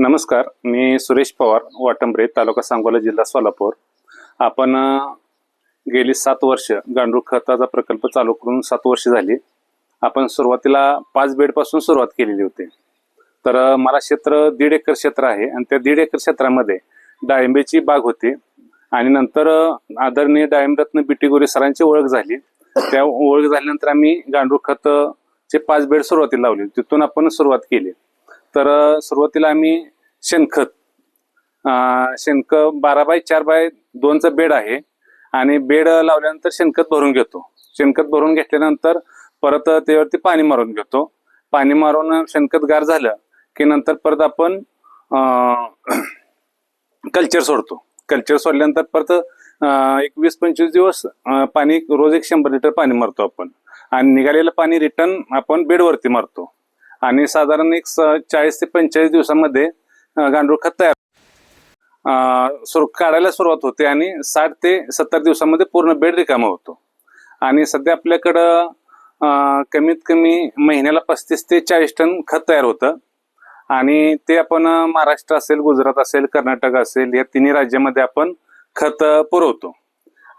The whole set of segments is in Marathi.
नमस्कार, मी सुरेश पवार, वाटंबरे, तालुका सांगोला, जिल्हा सोलापूर. आपण गेली 7 वर्ष गांडूळ खताचा प्रकल्प चालू करून 7 वर्ष झाली. आपण सुरुवातीला 5 बेडपासून सुरुवात केलेली होती. तर मला क्षेत्र 1.5 एकर क्षेत्र आहे आणि त्या 1.5 एकर क्षेत्रामध्ये डाळिंबीची बाग होती आणि नंतर आदरणीय डाळिंबरत्न बीटी गोरे सरांची ओळख झाली. त्या ओळख झाल्यानंतर आम्ही गांडूळ खताचे 5 बेड सुरुवातीला लावले. तिथून आपण सुरुवात केली. तर सुरुवातीला आम्ही शेणखत 12x4x2चा बेड आहे आणि बेड लावल्यानंतर शेणखत भरून घेतो. शेणखत भरून घेतल्यानंतर परत त्यावरती पाणी मारून घेतो. पाणी मारून शेणखत गार झालं की नंतर परत आपण कल्चर सोडतो. कल्चर सोडल्यानंतर परत एक 20-25 दिवस पाणी रोज 100 लिटर पाणी मारतो आपण आणि निघालेलं पाणी रिटर्न आपण बेडवरती मारतो आणि साधारण एक 40 ते 45 दिवसामध्ये गांडूळ खत तयार काढायला सुरुवात होते आणि 60 ते 70 दिवसामध्ये पूर्ण बेड रिकामा होतो. आणि सध्या आपल्याकडं कमीत कमी महिन्याला 35 ते 40 टन खत तयार होतं आणि ते आपण महाराष्ट्र असेल, गुजरात असेल, कर्नाटक असेल या तिन्ही राज्यामध्ये आपण खत पुरवतो.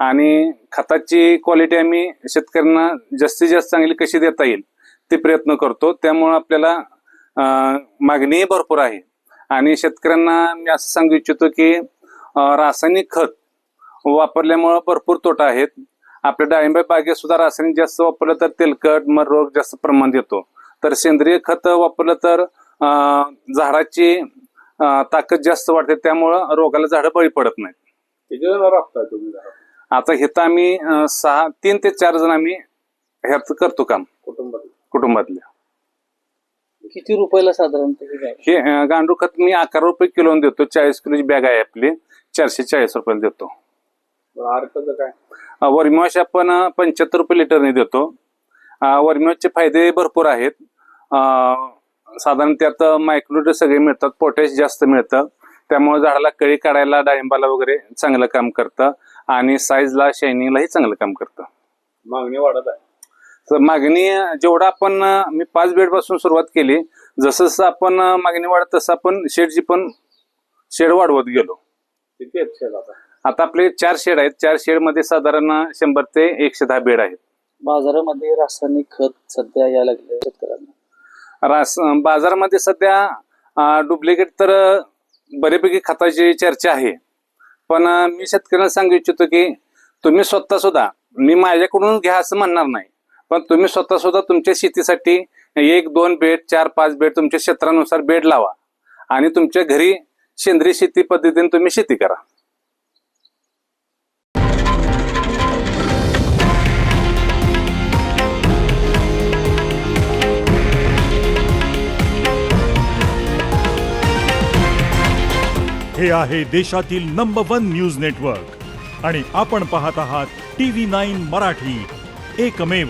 आणि खताची क्वालिटी आम्ही शेतकऱ्यांना जास्तीत जास्त चांगली कशी देता येईल ते प्रयत्न करतो. त्यामुळे आपल्याला मागणी भरपूर आहे आणि शेतकऱ्यांना मी असं सांगू इच्छितो की रासायनिक खत वापरल्यामुळे भरपूर तोटा आहेत. आपल्या डाळिंब बागेत सुद्धा रासायनिक जास्त वापरलं तर तेलकट मर रोग जास्त प्रमाणात येतो. तर सेंद्रिय खत वापरलं तर झाडाची ताकद जास्त वाढते, त्यामुळं रोगाला झाडं बळी पडत नाहीत. आता इथं आम्ही 3 ते 4 जण आम्ही ह्यात करतो काम कुटुंबातल्या. किती रुपयाला साधारणतः हे गांडूळ खत मी 11 रुपये किलो देतो. 40 किलोची बॅग आहे आपली, 440 रुपयाला देतो. वर्मीवॉश आपण 75 रुपये लिटरने देतो. वर्मीवॉशचे फायदे भरपूर आहेत. साधारण त्यात मायक्रोन्यूट्रिएंट सगळे मिळतात, पोटॅश जास्त मिळतं, त्यामुळे झाडाला कळी काढायला, डाळिंबाला वगैरे चांगलं काम करतं आणि साईजला, शायनिंगलाही चांगलं काम करतं. मागणी वाढत आहे. तर मागणी जेवढा आपण मी 5 बेड पासून सुरुवात केली, जसं जसं आपण मागणी वाढत तसं आपण शेड वाढवत गेलो. किती आहेत शेड आता आपले 4 शेड आहेत. 4 शेड मध्ये साधारण 100 ते 110 बेड आहेत. बाजारामध्ये रासायनिक खत सध्या यायला लागले शेतकऱ्यांना. बाजारामध्ये सध्या डुप्लिकेट तर बऱ्यापैकी खताची चर्चा आहे, पण मी शेतकऱ्यांना सांगू इच्छितो की तुम्ही स्वतः सुद्धा, मी माझ्याकडून घ्या असं म्हणणार नाही, पण तुम्ही स्वतः सुद्धा तुमच्या शेतीसाठी 1-2 बेड, 4-5 बेड तुमच्या क्षेत्रानुसार बेड लावा आणि तुमच्या घरी सेंद्रिय शेती पद्धतीने तुम्ही शेती करा. हे आहे देशातील नंबर 1 न्यूज नेटवर्क आणि आपण पाहत आहात TV9 मराठी, एकमेव.